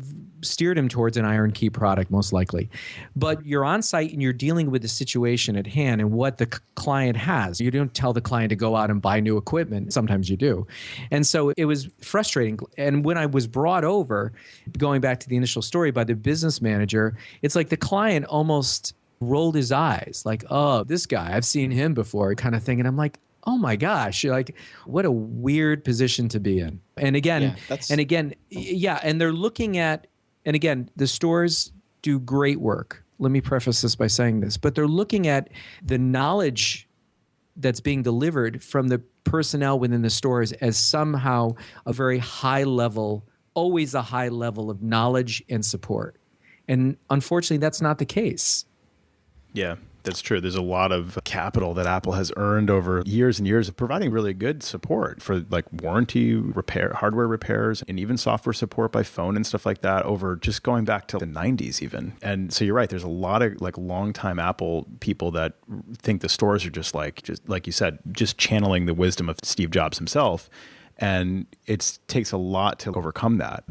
steered him towards an Iron Key product most likely. But you're on site and you're dealing with the situation at hand and what the client has. You don't tell the client to go out and buy new equipment. Sometimes you do. And so it was frustrating. And when I was brought over, going back to the initial story by the business manager, it's like the client almost rolled his eyes like, oh, this guy, I've seen him before kind of thing. And I'm like, oh my gosh, like what a weird position to be in. And again, and they're looking at, and again, the stores do great work. Let me preface this by saying this, but they're looking at the knowledge that's being delivered from the personnel within the stores as somehow a very high level, always a high level of knowledge and support. And unfortunately, that's not the case. Yeah, that's true. There's a lot of capital that Apple has earned over years and years of providing really good support for like warranty repair, hardware repairs, and even software support by phone and stuff like that over just going back to the 90s even. And so you're right. There's a lot of like longtime Apple people that think the stores are just like you said, just channeling the wisdom of Steve Jobs himself. And it takes a lot to overcome that.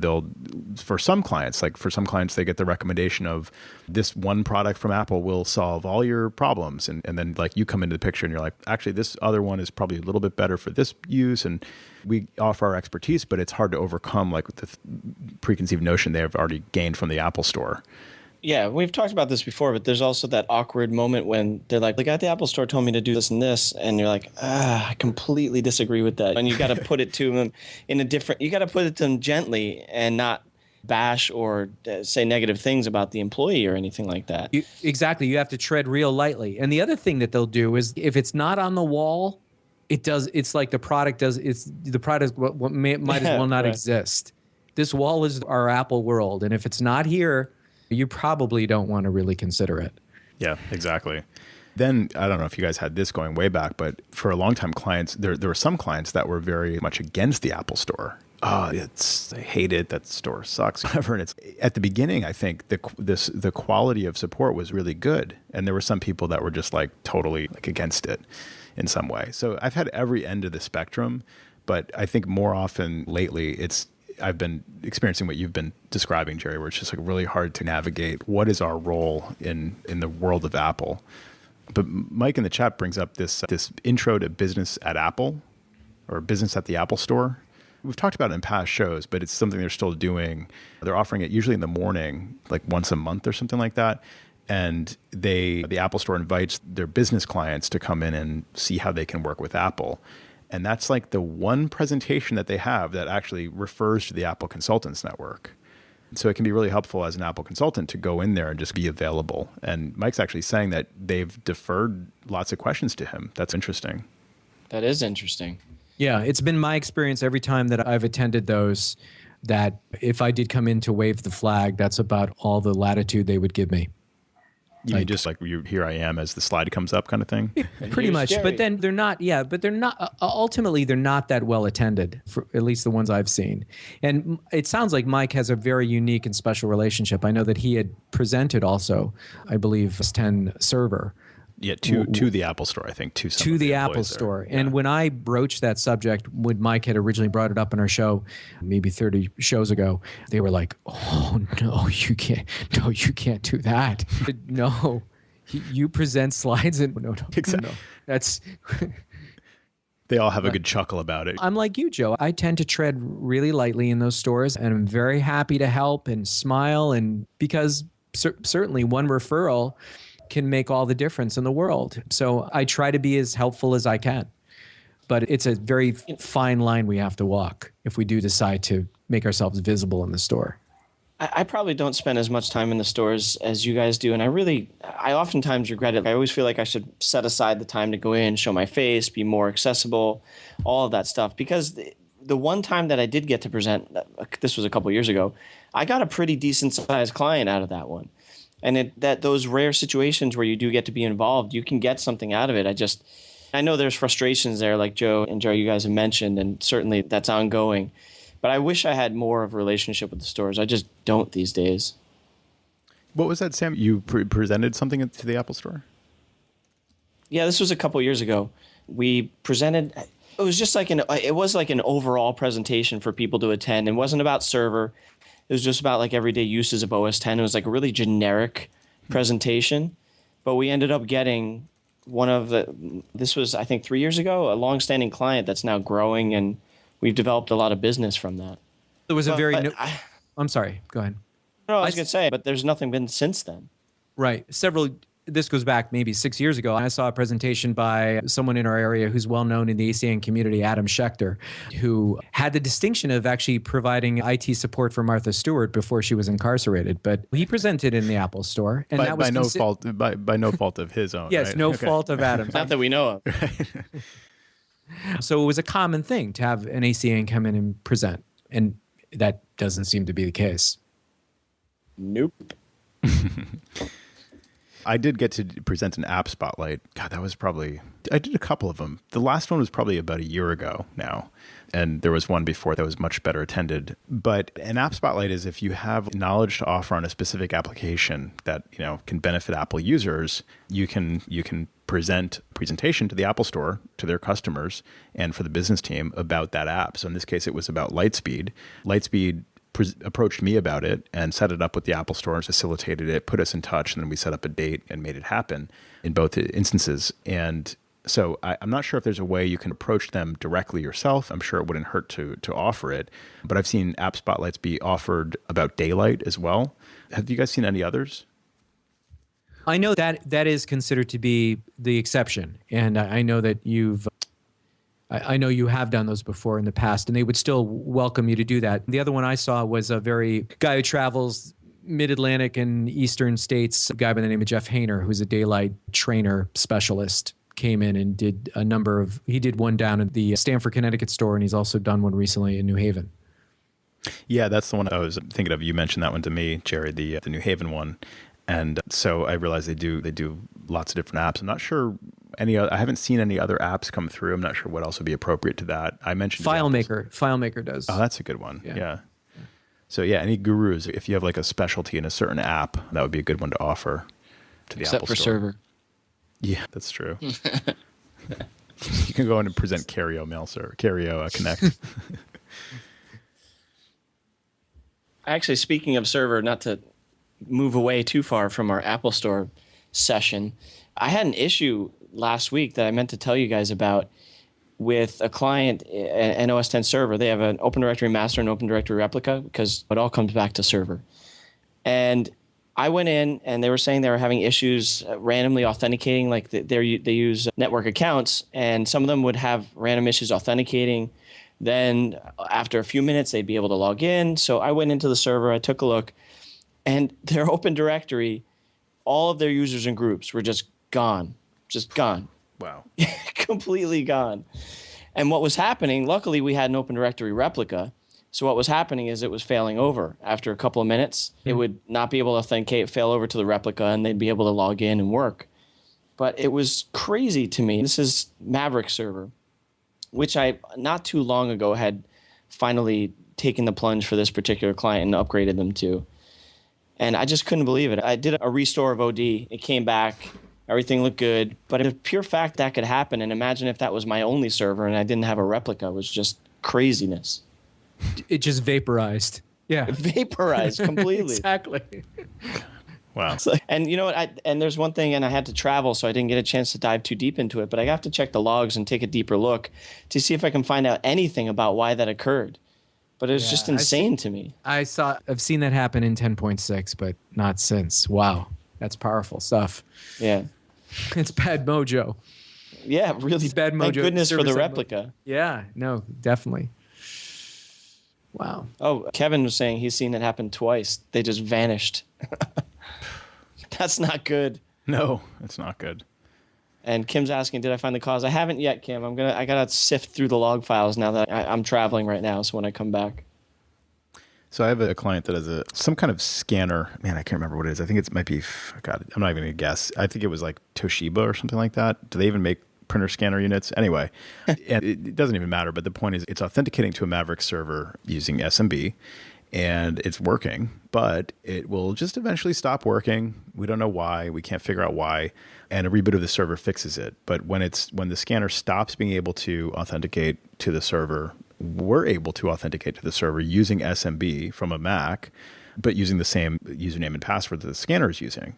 For some clients, they get the recommendation of this one product from Apple will solve all your problems. And then like you come into the picture and you're like, actually, this other one is probably a little bit better for this use. And we offer our expertise, but it's hard to overcome like the preconceived notion they have already gained from the Apple Store. Yeah, we've talked about this before, but there's also that awkward moment when they're like, the guy at the Apple Store told me to do this and this, and you're like, I completely disagree with that. And you got to put it to them you got to put it to them gently and not bash or say negative things about the employee or anything like that. Exactly. You have to tread real lightly. And the other thing that they'll do is if it's not on the wall, it's like the product might as well not exist. This wall is our Apple world. And if it's not here, you probably don't want to really consider it. Yeah, exactly. Then, I don't know if you guys had this going way back, but for a long time clients, there were some clients that were very much against the Apple Store. Oh, I hate it. That store sucks. Whatever. And it's at the beginning, I think the quality of support was really good. And there were some people that were just like totally like against it in some way. So I've had every end of the spectrum, but I think more often lately I've been experiencing what you've been describing, Jerry, where it's just like really hard to navigate what is our role in the world of Apple. But Mike in the chat brings up this intro to business at Apple or business at the Apple Store. We've talked about it in past shows, but it's something they're still doing. They're offering it usually in the morning, like once a month or something like that. And the Apple Store invites their business clients to come in and see how they can work with Apple. And that's like the one presentation that they have that actually refers to the Apple Consultants Network. So it can be really helpful as an Apple consultant to go in there and just be available. And Mike's actually saying that they've deferred lots of questions to him. That's interesting. That is interesting. Yeah, it's been my experience every time that I've attended those that if I did come in to wave the flag, that's about all the latitude they would give me. You mean just like here I am as the slide comes up kind of thing? Pretty much. Jerry. But then they're not, ultimately they're not that well attended, for at least the ones I've seen. And it sounds like Mike has a very unique and special relationship. I know that he had presented also, I believe, 10 server. Yeah, to the Apple Store, I think. To the Apple Store. Yeah. And when I broached that subject, when Mike had originally brought it up in our show, maybe 30 shows ago, they were like, "Oh no, you can't do that. No, you present slides and no, exactly. No. That's." They all have a good chuckle about it. I'm like you, Joe. I tend to tread really lightly in those stores, and I'm very happy to help and smile, and because certainly one referral can make all the difference in the world. So I try to be as helpful as I can. But it's a very fine line we have to walk if we do decide to make ourselves visible in the store. I probably don't spend as much time in the stores as you guys do. And I oftentimes regret it. I always feel like I should set aside the time to go in, show my face, be more accessible, all of that stuff. Because the one time that I did get to present, this was a couple of years ago, I got a pretty decent sized client out of that one. And those rare situations where you do get to be involved, you can get something out of it. I know there's frustrations there, like Joe and Jerry, you guys have mentioned, and certainly that's ongoing. But I wish I had more of a relationship with the stores. I just don't these days. What was that, Sam? You presented something to the Apple Store? Yeah, this was a couple years ago. We presented. It was just like an overall presentation for people to attend. It wasn't about server. It was just about like everyday uses of OS X. It was like a really generic presentation, but we ended up getting this was, I think, 3 years ago, a longstanding client that's now growing, and we've developed a lot of business from that. There was I'm sorry, go ahead. No, I was going to say, but there's nothing been since then. Right. This goes back maybe 6 years ago. I saw a presentation by someone in our area who's well known in the ACN community, Adam Schechter, who had the distinction of actually providing IT support for Martha Stewart before she was incarcerated. But he presented in the Apple Store, and that was by no fault of his own. Yes, right? no fault of Adam's. Not that we know of. So it was a common thing to have an ACN come in and present, and that doesn't seem to be the case. Nope. I did get to present an app spotlight. God, I did a couple of them. The last one was probably about a year ago now. And there was one before that was much better attended. But an app spotlight is if you have knowledge to offer on a specific application that, can benefit Apple users, you can present a presentation to the Apple Store, to their customers, and for the business team about that app. So in this case, it was about Lightspeed. Lightspeed approached me about it and set it up with the Apple Store and facilitated it, put us in touch, and then we set up a date and made it happen in both instances. And so I'm not sure if there's a way you can approach them directly yourself. I'm sure it wouldn't hurt to offer it. But I've seen app spotlights be offered about daylight as well. Have you guys seen any others? I know that is considered to be the exception. And I know that I know you have done those before in the past, and they would still welcome you to do that. The other one I saw was a guy who travels mid-Atlantic and eastern states, a guy by the name of Jeff Hayner, who's a daylight trainer specialist, came in and did he did one down at the Stamford, Connecticut store, and he's also done one recently in New Haven. Yeah, that's the one I was thinking of. You mentioned that one to me, Jerry, the New Haven one. And so I realized they do lots of different apps. I'm not sure I haven't seen any other apps come through. I'm not sure what else would be appropriate to that. I mentioned FileMaker does. Oh, that's a good one. Yeah. So yeah, any gurus, if you have like a specialty in a certain app, that would be a good one to offer to the Apple Store. Except for server. Yeah, that's true. You can go in and present Cario Connect. Actually, speaking of server, not to move away too far from our Apple Store session, I had an issue last week that I meant to tell you guys about. with a client, an OS 10 server. They have an Open Directory master and Open Directory replica because it all comes back to server. And I went in and they were saying they were having issues randomly authenticating, like they use network accounts, and some of them would have random issues authenticating. Then after a few minutes, they'd be able to log in. So I went into the server, I took a look, and their Open Directory, all of their users and groups were just gone. Wow. Completely gone. And what was happening, luckily we had an Open Directory replica. So what was happening is it was failing over. After a couple of minutes, it would not be able to authenticate, fail over to the replica, and they'd be able to log in and work. But it was crazy to me. This is Maverick server, which I not too long ago had finally taken the plunge for this particular client and upgraded them to. And I just couldn't believe it. I did a restore of OD. It came back. Everything looked good. But the pure fact that could happen, and imagine if that was my only server and I didn't have a replica, was just craziness. It just vaporized. Yeah. Vaporized completely. Exactly. Wow. And you know what? And there's one thing, and I had to travel, so I didn't get a chance to dive too deep into it, but I have to check the logs and take a deeper look to see if I can find out anything about why that occurred. But it was just insane to me. I've seen that happen in 10.6, but not since. Wow. That's powerful stuff. Yeah. It's bad mojo. Yeah, really bad mojo. Thank goodness for the replica. Yeah, no, definitely. Wow. Oh, Kevin was saying he's seen it happen twice. They just vanished. That's not good. No, that's not good. And Kim's asking, did I find the cause? I haven't yet, Kim. I gotta sift through the log files now that I'm traveling right now. So when I come back. So I have a client that has some kind of scanner. Man, I can't remember what it is. I think it might be, God, I'm not even going to guess. I think it was like Toshiba or something like that. Do they even make printer scanner units? Anyway, and it doesn't even matter. But the point is it's authenticating to a Maverick server using SMB, and it's working, but it will just eventually stop working. We don't know why. We can't figure out why. And a reboot of the server fixes it. But when the scanner stops being able to authenticate to the server, we're able to authenticate to the server using SMB from a Mac, but using the same username and password that the scanner is using.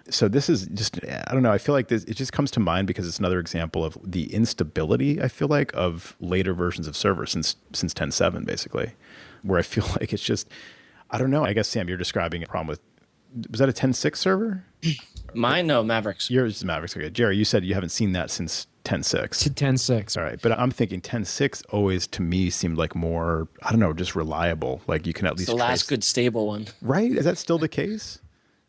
So this is just, I don't know, I feel like it just comes to mind because it's another example of the instability, I feel like, of later versions of servers since 10.7, basically, where I feel like it's just, I don't know. I guess, Sam, you're describing a problem with, was that a 10.6 server? Mine? No, Mavericks. Yours is Mavericks. Okay. Jerry, you said you haven't seen that since 10.6. 10.6. All right. But I'm thinking 10.6 always, to me, seemed like more, I don't know, just reliable. Like you can at least the last good stable one. Right? Is that still the case?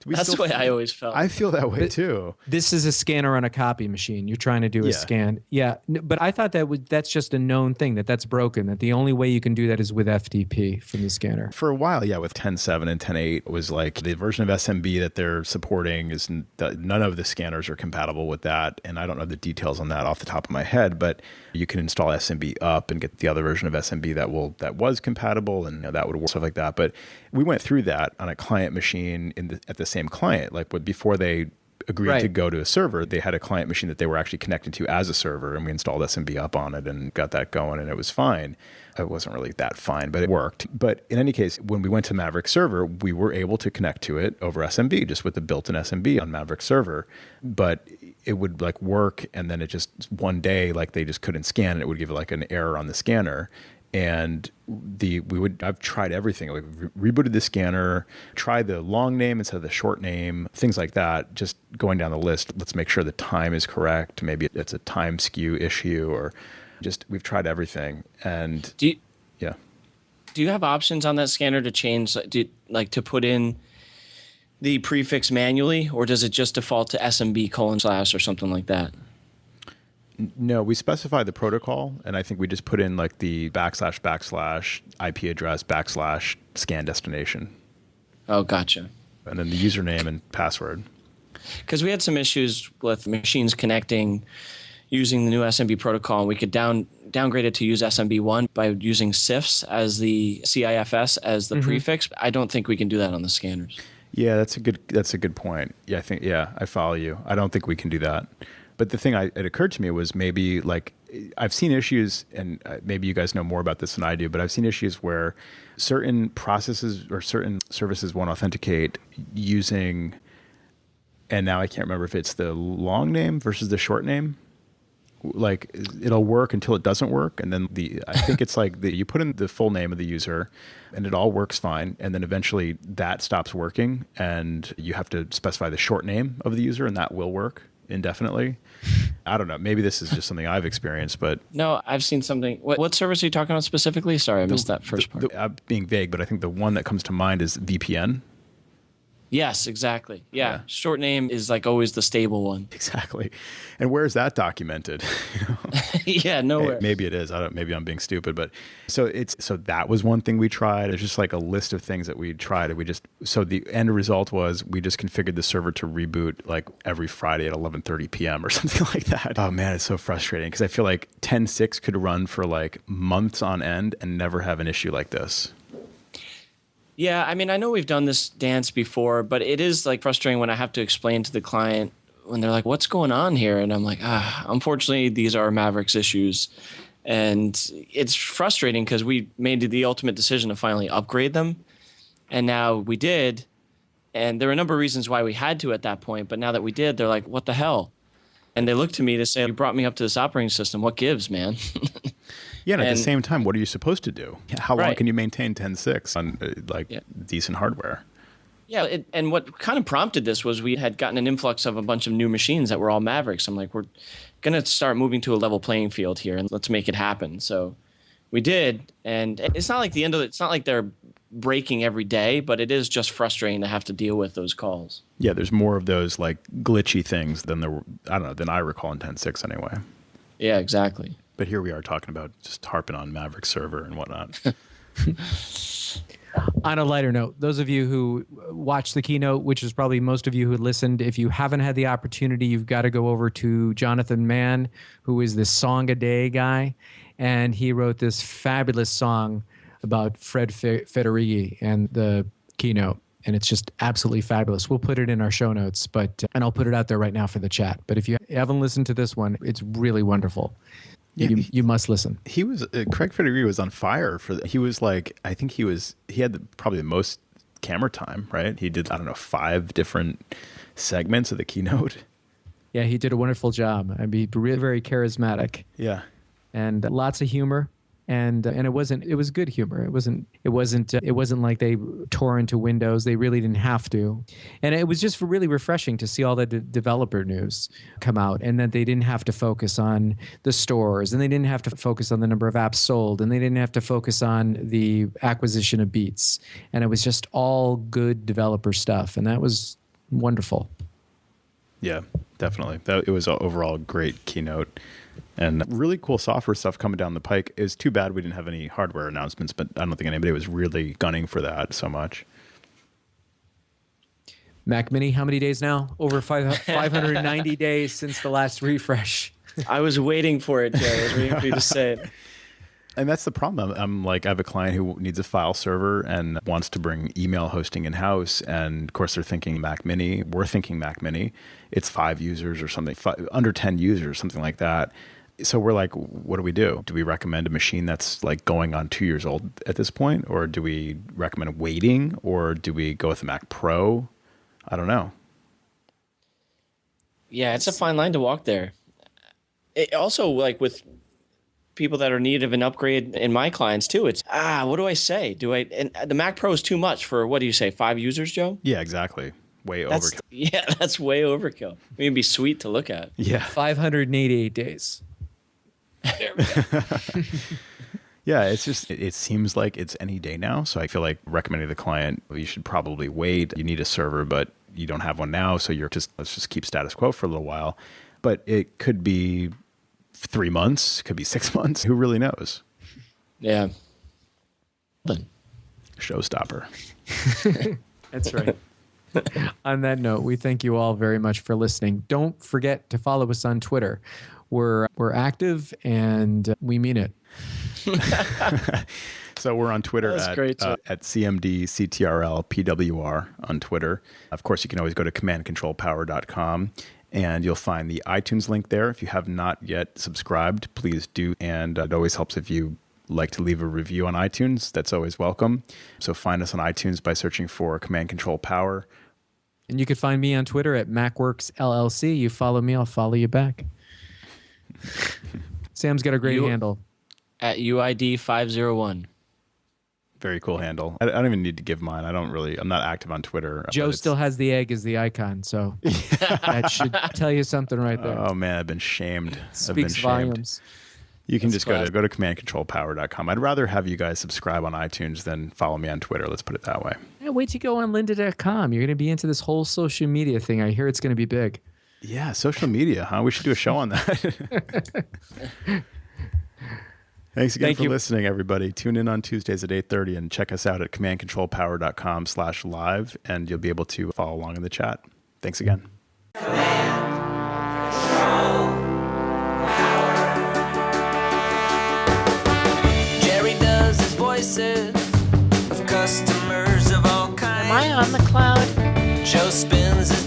That's the way I always felt. I feel that way too. This is a scanner on a copy machine. You're trying to do a scan. Yeah. But I thought that's just a known thing, that's broken, that the only way you can do that is with FTP from the scanner. For a while, yeah, with 10.7 and 10.8 was like the version of SMB that they're supporting is none of the scanners are compatible with that. And I don't know the details on that off the top of my head, but you can install SMB up and get the other version of SMB that was compatible, and that would work, stuff like that. But we went through that on a client machine at the same client, like before they agreed to go to a server, they had a client machine that they were actually connected to as a server, and we installed SMB up on it and got that going, and it was fine. It wasn't really that fine, but it worked. But in any case, when we went to Maverick server, we were able to connect to it over SMB, just with the built-in SMB on Maverick server. But it would like work, and then it just one day, like they just couldn't scan, and it would give like an error on the scanner. And I've tried everything. Like rebooted the scanner, tried the long name instead of the short name, things like that. Just going down the list. Let's make sure the time is correct. Maybe it's a time skew issue, or just we've tried everything. And do you have options on that scanner to change, to put in the prefix manually, or does it just default to SMB:/ or something like that? No, we specify the protocol, and I think we just put in like the / IP address / scan destination. Oh, gotcha. And then the username and password. Because we had some issues with machines connecting using the new SMB protocol, and we could downgrade it to use SMB1 by using CIFS as the CIFS as the prefix. I don't think we can do that on the scanners. Yeah, that's a good point. Yeah, I follow you. I don't think we can do that. But the thing it occurred to me was maybe like I've seen issues, and maybe you guys know more about this than I do, but I've seen issues where certain processes or certain services won't authenticate using, and now I can't remember if it's the long name versus the short name, Like it'll work until it doesn't work, and then I think it's like you put in the full name of the user, and it all works fine, and then eventually that stops working, and you have to specify the short name of the user, and that will work indefinitely. I don't know. Maybe this is just something I've experienced, but no, I've seen something. What service are you talking about specifically? Sorry, I missed that first part. I'm being vague, but I think the one that comes to mind is VPN. Yes, exactly. Yeah. Short name is like always the stable one. Exactly. And where is that documented? Yeah, nowhere. Maybe it is. Maybe I'm being stupid, but so that was one thing we tried. It's just like a list of things that we tried. So the end result was we just configured the server to reboot like every Friday at 11:30 p.m. or something like that. Oh man, it's so frustrating because I feel like 10.6 could run for like months on end and never have an issue like this. Yeah, I mean, I know we've done this dance before, but it is like frustrating when I have to explain to the client when they're like, what's going on here? And I'm like, unfortunately, these are Mavericks issues. And it's frustrating because we made the ultimate decision to finally upgrade them. And now we did. And there were a number of reasons why we had to at that point. But now that we did, they're like, what the hell? And they look to me to say, you brought me up to this operating system. What gives, man? Yeah, and at the same time, what are you supposed to do? How long Right. can you maintain 10.6 on decent hardware? Yeah, and what kind of prompted this was we had gotten an influx of a bunch of new machines that were all Mavericks. I'm like, we're going to start moving to a level playing field here, and let's make it happen. So we did, and it's not like the end of it. It's not like they're breaking every day, but it is just frustrating to have to deal with those calls. Yeah, there's more of those like glitchy things than I recall in 10.6 anyway. Yeah, exactly. But here we are talking about just harping on Maverick server and whatnot. On a lighter note, those of you who watched the keynote, which is probably most of you who listened, if you haven't had the opportunity, you've got to go over to Jonathan Mann, who is this song a day guy. And he wrote this fabulous song about Fred Federighi and the keynote. And it's just absolutely fabulous. We'll put it in our show notes, and I'll put it out there right now for the chat. But if you haven't listened to this one, it's really wonderful. Yeah, you must listen. He was Craig Federighi was on fire he was like, I think he had probably the most camera time, right? He did 5 different segments of the keynote. Yeah, he did a wonderful job. I mean, really very charismatic. Yeah, and lots of humor. And it was good humor. It wasn't like they tore into Windows. They really didn't have to. And it was just really refreshing to see all the developer news come out, and that they didn't have to focus on the stores, and they didn't have to focus on the number of apps sold, and they didn't have to focus on the acquisition of Beats. And it was just all good developer stuff, and that was wonderful. Yeah, definitely. It was an overall great keynote. And really cool software stuff coming down the pike. It's too bad we didn't have any hardware announcements, but I don't think anybody was really gunning for that so much. Mac Mini, how many days now? Over 590 days since the last refresh. I was waiting for it, Jerry. I was waiting for you to say it. And that's the problem. I'm like, I have a client who needs a file server and wants to bring email hosting in-house. And of course, they're thinking Mac Mini. We're thinking Mac Mini. It's 5 users or something, under 10 users, something like that. So we're like, what do we do? Do we recommend a machine that's like going on 2 years old at this point? Or do we recommend waiting? Or do we go with a Mac Pro? I don't know. Yeah, it's a fine line to walk there. It also, like with people that are in need of an upgrade in my clients too, it's, what do I say? And the Mac Pro is too much for, what do you say, 5 users, Joe? Yeah, exactly. Way overkill. Yeah, that's way overkill. I mean, it'd be sweet to look at. Yeah. 588 days. There we go. Yeah, it's just, it seems like it's any day now. So I feel like recommending the client, you should probably wait. You need a server, but you don't have one now. So let's just keep status quo for a little while. But it could be 3 months, could be 6 months. Who really knows? Yeah. Showstopper. That's right. On that note, we thank you all very much for listening. Don't forget to follow us on Twitter. We're active and we mean it. So we're on Twitter at CMDCTRLPWR on Twitter. Of course, you can always go to commandcontrolpower.com and you'll find the iTunes link there. If you have not yet subscribed, please do. And it always helps if you like to leave a review on iTunes. That's always welcome. So find us on iTunes by searching for Command Control Power. And you can find me on Twitter at MacWorks LLC. You follow me, I'll follow you back. Sam's got a great handle. At UID 501. Very cool handle. I don't even need to give mine. I'm not active on Twitter. Joe still has the egg as the icon, so that should tell you something right there. Oh man, I've been shamed. Speaks volumes. You can just go to commandcontrolpower.com. I'd rather have you guys subscribe on iTunes than follow me on Twitter. Let's put it that way. Yeah, wait till you go on lynda.com. You're going to be into this whole social media thing. I hear it's going to be big. Yeah, social media, huh? We should do a show on that. Thanks again for listening, everybody. Tune in on Tuesdays at 8:30 and check us out at commandcontrolpower.com/live, and you'll be able to follow along in the chat. Thanks again. Jerry does his voices of customers of all kinds. Am I on the cloud? Joe spins his